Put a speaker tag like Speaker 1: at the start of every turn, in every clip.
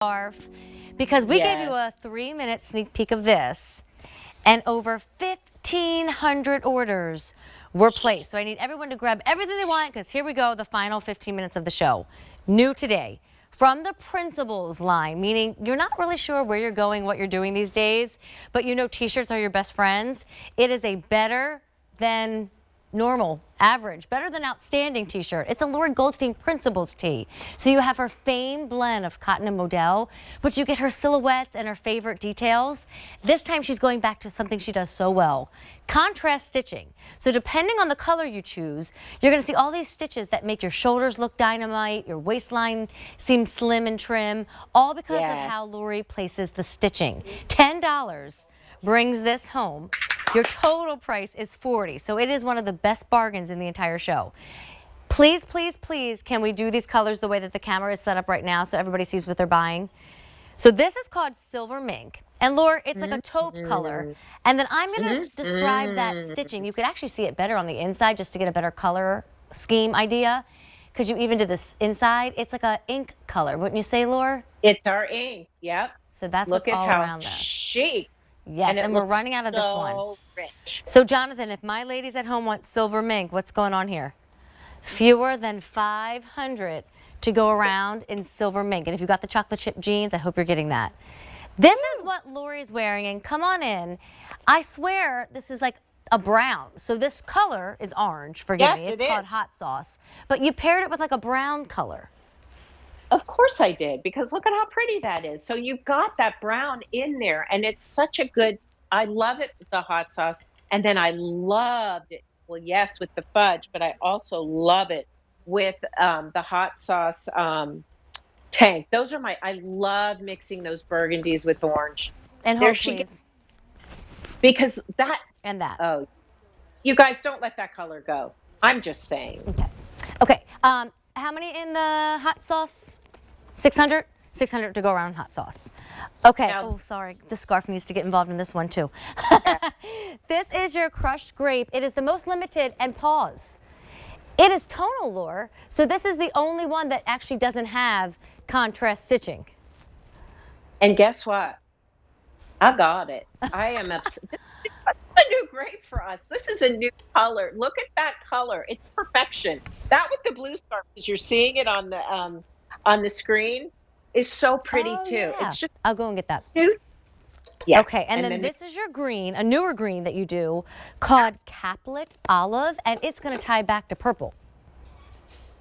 Speaker 1: scarf, because we gave you a 3-minute sneak peek of this, and over 1,500 orders were placed. So I need everyone to grab everything they want, because here we go, the final 15 minutes of the show. New today, from the principals line, meaning you're not really sure where you're going, what you're doing these days, but you know t-shirts are your best friends. It is a better than normal, average, better than outstanding t-shirt. It's a Lori Goldstein Principals tee. So you have her famed blend of cotton and modal, but you get her silhouettes and her favorite details. This time she's going back to something she does so well, contrast stitching. So depending on the color you choose, you're gonna see all these stitches that make your shoulders look dynamite, your waistline seem slim and trim, all because of how Lori places the stitching. $10 brings this home. Your total price is $40, so it is one of the best bargains in the entire show. Please, please, please, can we do these colors the way that the camera is set up right now so everybody sees what they're buying? So this is called Silver Mink. And Laura, it's like a taupe color. And then I'm gonna describe that stitching. You could actually see it better on the inside just to get a better color scheme idea, because you even did this inside. It's like a ink color, wouldn't you say, Laura?
Speaker 2: It's our ink, yep.
Speaker 1: So that's what's all around this.
Speaker 2: Chic.
Speaker 1: Yes, and we're running out of this one.
Speaker 2: Rich.
Speaker 1: So Jonathan, if my ladies at home want Silver Mink, what's going on here? Fewer than 500 to go around in Silver Mink. And if you got the chocolate chip jeans, I hope you're getting that. This is what Lori's wearing, and come on in. I swear this is like a brown. So this color is orange, forgive me. It's called hot sauce. But you paired it with like a brown color.
Speaker 2: Of course I did, because look at how pretty that is. So you've got that brown in there, and it's such a good, I love it with the hot sauce. And then I loved it, well, yes, with the fudge, but I also love it with the hot sauce tank. Those are my, I love mixing those burgundies with orange.
Speaker 1: And hold, please.
Speaker 2: Because that.
Speaker 1: And that.
Speaker 2: Oh, you guys don't let that color go. I'm just saying.
Speaker 1: Okay. Okay. How many in the hot sauce? 600? 600 to go around hot sauce. Okay. Now, oh, sorry. The scarf needs to get involved in this one, too. This is your crushed grape. It is the most limited, and pause. It is tonal, Lore. So this is the only one that actually doesn't have contrast stitching.
Speaker 2: And guess what? I got it. I am upset. This is a new grape for us. This is a new color. Look at that color. It's perfection. That with the blue scarf, because you're seeing it on the screen, is so pretty too.
Speaker 1: Yeah.
Speaker 2: It's just,
Speaker 1: I'll go and get that.
Speaker 2: Yeah.
Speaker 1: Okay, and then this is your green, a newer green that you do called Capelet Olive, and it's going to tie back to purple.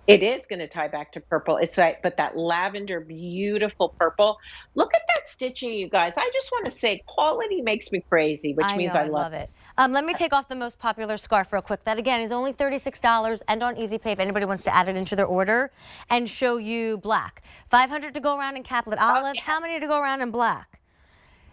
Speaker 2: It is going to tie back to purple. It's like, but that lavender, beautiful purple. Look at that stitching, you guys. I just want to say quality makes me crazy, which means I love it.
Speaker 1: Let me take off the most popular scarf real quick. That, again, is only $36 and on Easy Pay if anybody wants to add it into their order, and show you black. 500 to go around in Capelet Olive. How many to go around in black?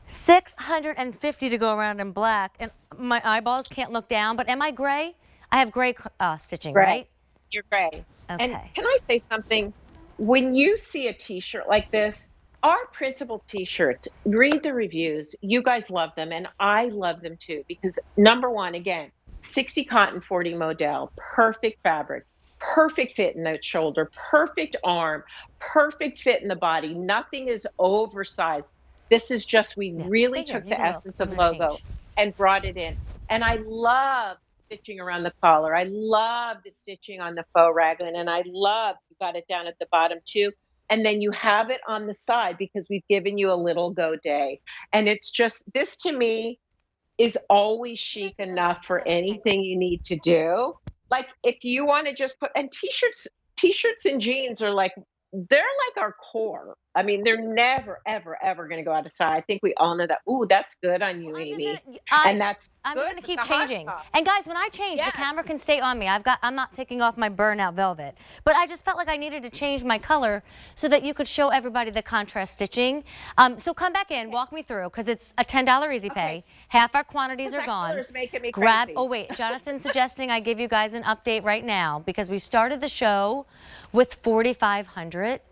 Speaker 1: 650 to go around in black. And my eyeballs can't look down, but am I gray? I have gray stitching, right?
Speaker 2: You're gray.
Speaker 1: Okay.
Speaker 2: And can I say something? When you see a t-shirt like this, our principal t-shirts, read the reviews. You guys love them, and I love them too, because number one, again, 60 cotton, 40 modal, perfect fabric, perfect fit in the shoulder, perfect arm, perfect fit in the body. Nothing is oversized. This is just, we really took the essence of logo and brought it in. And I love stitching around the collar. I love the stitching on the faux raglan, and I love you got it down at the bottom too. And then you have it on the side because we've given you a little go day. And it's just, this to me is always chic enough for anything you need to do. Like if you want to just put, and t-shirts and jeans are like, they're like our core. I mean, they're never, ever, ever going to go out of style. I think we all know that. Ooh, that's good on you, Amy. And that's
Speaker 1: I'm just going to keep changing. And guys, when I change, the camera can stay on me. I'm not taking off my burnout velvet. But I just felt like I needed to change my color so that you could show everybody the contrast stitching. So come back in, walk me through, because it's a $10 Easy Pay. Half our quantities are gone. Grab. Oh wait, Jonathan's suggesting I give you guys an update right now, because we started the show with 4,500.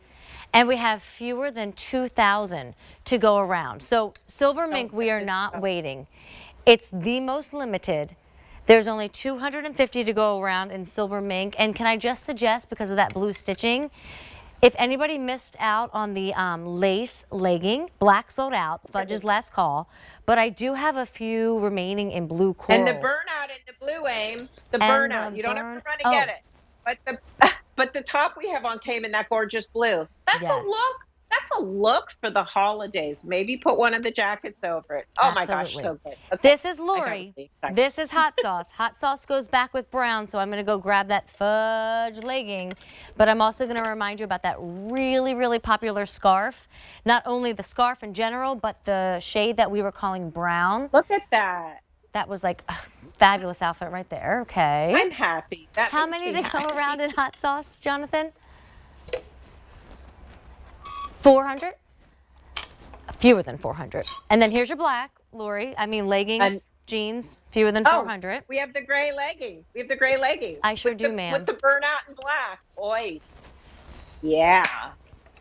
Speaker 1: And we have fewer than 2,000 to go around. So Silver Mink, we are not waiting. It's the most limited. There's only 250 to go around in Silver Mink. And can I just suggest, because of that blue stitching, If anybody missed out on the lace legging, black sold out, fudge is last call, but I do have a few remaining in blue
Speaker 2: And the
Speaker 1: coral.
Speaker 2: burnout in the blue, aim, the
Speaker 1: And
Speaker 2: burnout.
Speaker 1: the
Speaker 2: You don't have to run and
Speaker 1: oh,
Speaker 2: get it. But the but the top we have on came in that gorgeous blue. That's a
Speaker 1: yes,
Speaker 2: look. That's a look for the holidays. Maybe put one of the jackets over it. Oh my gosh,
Speaker 1: absolutely.
Speaker 2: so good. Okay.
Speaker 1: This is
Speaker 2: I got
Speaker 1: Lori.
Speaker 2: really excited.
Speaker 1: This is hot sauce. Hot sauce goes back with brown, so I'm going to go grab that fudge legging. But I'm also going to remind you about that really, really popular scarf. Not only the scarf in general, but the shade that we were calling brown.
Speaker 2: Look at that.
Speaker 1: That was like a fabulous outfit right there. Okay.
Speaker 2: I'm happy. That
Speaker 1: How
Speaker 2: makes
Speaker 1: many
Speaker 2: me
Speaker 1: to go
Speaker 2: happy.
Speaker 1: around in hot sauce, Jonathan? 400? Fewer than 400. And then here's your black, Lori. I mean, leggings,
Speaker 2: And-
Speaker 1: jeans, fewer than
Speaker 2: Oh,
Speaker 1: 400.
Speaker 2: we have the gray legging. We have the gray legging.
Speaker 1: I sure
Speaker 2: with
Speaker 1: do,
Speaker 2: the,
Speaker 1: ma'am.
Speaker 2: With the burnout in black. Oi. Yeah.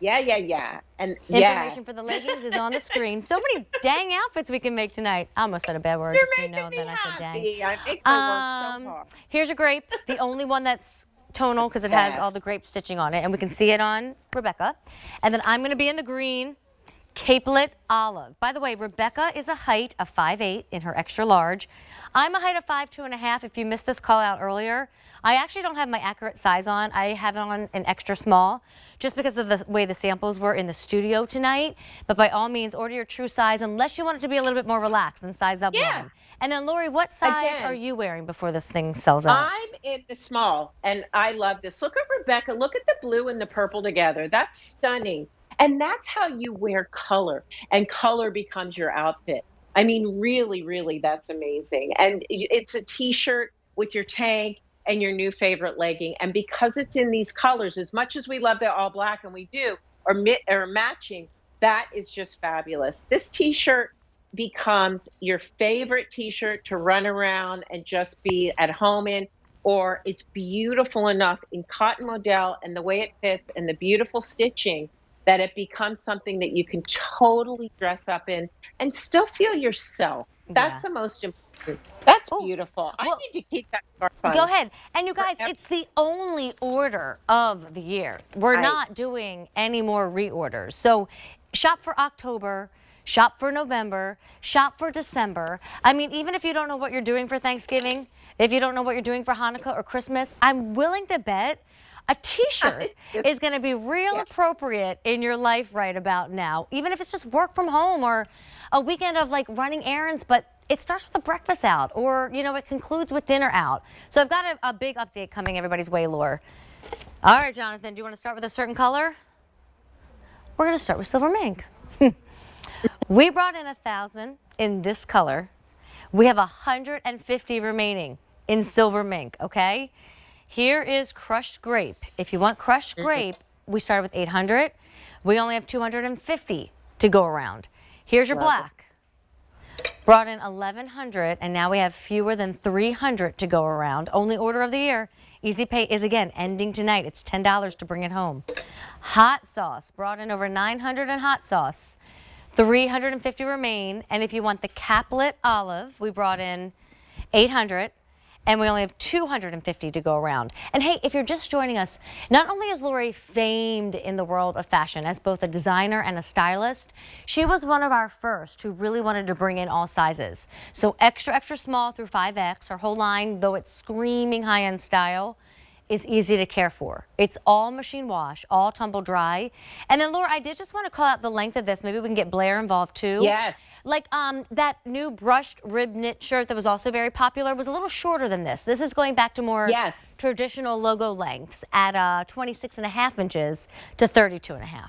Speaker 2: Yeah. And
Speaker 1: Information
Speaker 2: yes.
Speaker 1: for the leggings is on the screen. So many dang outfits we can make tonight. I almost said a bad word,
Speaker 2: You're
Speaker 1: just so you
Speaker 2: making
Speaker 1: know
Speaker 2: me
Speaker 1: that I said dang.
Speaker 2: happy. I make her work so hard.
Speaker 1: Here's your grape, the only one that's tonal because it has all the
Speaker 2: Yes.
Speaker 1: grape stitching on it, and we can see it on Rebecca. And then I'm going to be in the green, Capelet Olive. By the way, Rebecca is a height of 5'8" in her extra large. I'm a height of 5'2½". If you missed this call out earlier, I actually don't have my accurate size on. I have it on an extra small just because of the way the samples were in the studio tonight. But by all means, order your true size unless you want it to be a little bit more relaxed and size up
Speaker 2: Yeah.
Speaker 1: one. And then Lori, what size
Speaker 2: Again.
Speaker 1: are you wearing before this thing sells out?
Speaker 2: I'm in the small, and I love this. Look at Rebecca. Look at the blue and the purple together. That's stunning. And that's how you wear color, and color becomes your outfit. I mean, really, really, that's amazing. And it's a t-shirt with your tank and your new favorite legging. And because it's in these colors, as much as we love the all black, and we do, or matching, that is just fabulous. This t-shirt becomes your favorite t-shirt to run around and just be at home in, or it's beautiful enough in cotton modal and the way it fits and the beautiful stitching that it becomes something that you can totally dress up in and still feel yourself. That's the most important. That's beautiful. I
Speaker 1: well,
Speaker 2: need to keep that scarf on.
Speaker 1: Go ahead. And you guys, it's the only order of the year. We're not doing any more reorders. So shop for October, shop for November, shop for December. I mean, even if you don't know what you're doing for Thanksgiving, if you don't know what you're doing for Hanukkah or Christmas, I'm willing to bet a t-shirt is going to be real appropriate in your life right about now, even if it's just work from home or a weekend of like running errands, but it starts with a breakfast out, or, you know, it concludes with dinner out. So I've got a big update coming everybody's way, Lore. All right, Jonathan, do you want to start with a certain color? We're going to start with silver mink. We brought in 1,000 in this color. We have 150 remaining in silver mink, okay? Here is crushed grape. If you want crushed grape, we started with 800. We only have 250 to go around. Here's your black. Brought in 1,100, and now we have fewer than 300 to go around. Only order of the year. Easy Pay is, again, ending tonight. It's $10 to bring it home. Hot sauce. Brought in over 900 in hot sauce. 350 remain. And if you want the Capelet Olive, we brought in 800. And we only have 250 to go around. And hey, if you're just joining us, not only is Lori famed in the world of fashion as both a designer and a stylist, she was one of our first who really wanted to bring in all sizes. So extra, extra small through 5X. Her whole line, though it's screaming high-end style, is easy to care for. It's all machine wash, all tumble dry. And then Laura, I did just want to call out the length of this. Maybe we can get Blair involved too.
Speaker 2: Yes.
Speaker 1: Like that new brushed rib knit shirt that was also very popular was a little shorter than this. This is going back to more traditional logo lengths at 26.5 inches to 32.5.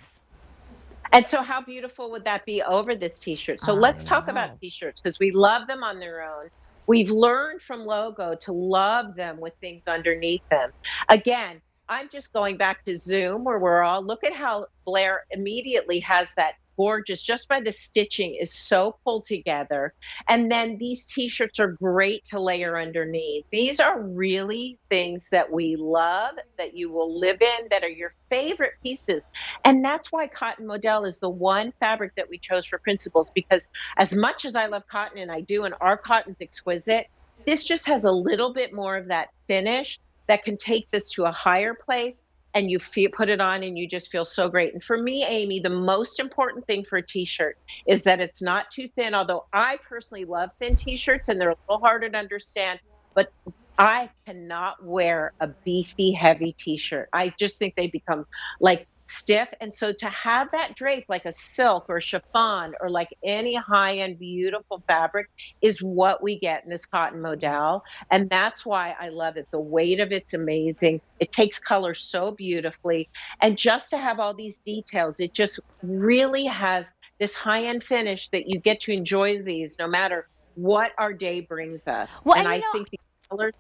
Speaker 2: And so how beautiful would that be over this t-shirt? So let's talk about t-shirts because we love them on their own. We've learned from logo to love them with things underneath them. Again, I'm just going back to Zoom where we're all, look at how Blair immediately has that gorgeous, just by the stitching is so pulled together. And then these t-shirts are great to layer underneath. These are really things that we love, that you will live in, that are your favorite pieces. And that's why cotton modal is the one fabric that we chose for principles, because as much as I love cotton, and I do, and our cotton's exquisite, this just has a little bit more of that finish that can take this to a higher place. and you put it on and you just feel so great. And for me, Amy, the most important thing for a t-shirt is that it's not too thin, although I personally love thin t-shirts and they're a little harder to understand, but I cannot wear a beefy, heavy t-shirt. I just think they become like stiff. And so to have that drape like a silk or chiffon or like any high-end beautiful fabric is what we get in this cotton modal. And that's why I love it. The weight of it's amazing. It takes color so beautifully. And just to have all these details, it just really has this high-end finish that you get to enjoy these no matter what our day brings us.
Speaker 1: Well,
Speaker 2: and
Speaker 1: and
Speaker 2: I think the colors.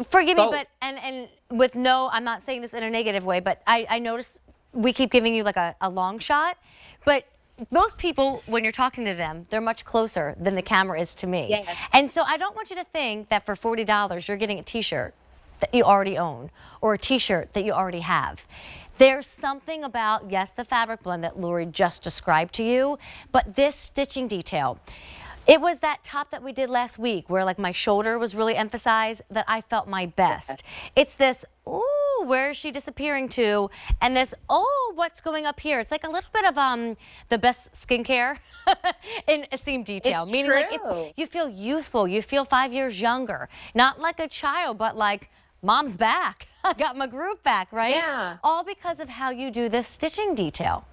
Speaker 1: forgive me,
Speaker 2: Go.
Speaker 1: but and with no, I'm not saying this in a negative way, but I noticed we keep giving you like a long shot, but most people, when you're talking to them, they're much closer than the camera is to me.
Speaker 2: Yes.
Speaker 1: And so I don't want you to think that for $40 you're getting a t-shirt that you already own or a t-shirt that you already have. There's something about, yes, the fabric blend that Lori just described to you, but this stitching detail. It was that top that we did last week where like my shoulder was really emphasized that I felt my best. It's this, ooh, where is she disappearing to? And this, oh, what's going up here? It's like a little bit of the best skincare in a seam detail.
Speaker 2: It's
Speaker 1: Meaning like
Speaker 2: true.
Speaker 1: you feel youthful, you feel 5 years younger. Not like a child, but like mom's back. I got my groove back, right?
Speaker 2: Yeah.
Speaker 1: All because of how you do this stitching detail.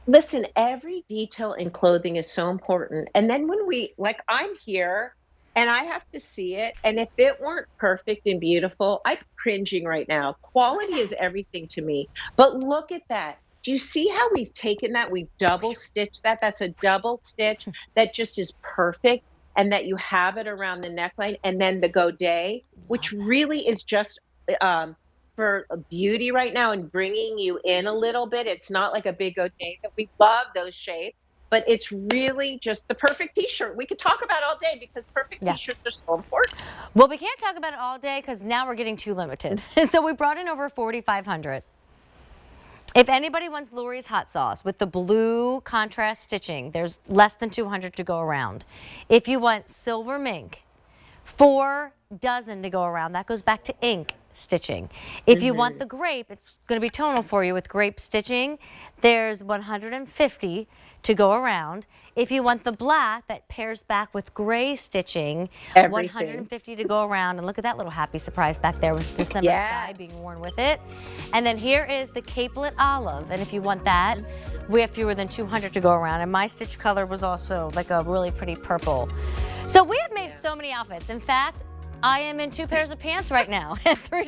Speaker 2: Listen, every detail in clothing is so important. And then when like, I'm here and I have to see it. And if it weren't perfect and beautiful, I'm cringing right now. Quality is everything to me. But look at that. Do you see how we've taken that? We've double stitched that. That's a double stitch that just is perfect. And that you have it around the neckline and then the godet, which really is just, for beauty right now and bringing you in a little bit. It's not like a big godet that we love those shapes, but it's really just the perfect t-shirt. We could talk about all day because perfect t-shirts are so important.
Speaker 1: Well, we can't talk about it all day because now we're getting too limited. So we brought in over 4,500. If anybody wants Lori's hot sauce with the blue contrast stitching, there's less than 200 to go around. If you want silver mink, 4 dozen to go around. That goes back to ink stitching. If you want the grape, it's going to be tonal for you with grape stitching. There's 150 to go around. If you want the black that pairs back with gray stitching,
Speaker 2: Everything.
Speaker 1: 150 to go around. And look at that little happy surprise back there with December sky being worn with it. And then here is the Capelet Olive. And if you want that, we have fewer than 200 to go around. And my stitch color was also like a really pretty purple. So we have made so many outfits. In fact, I am in 2 pairs of pants right now. 3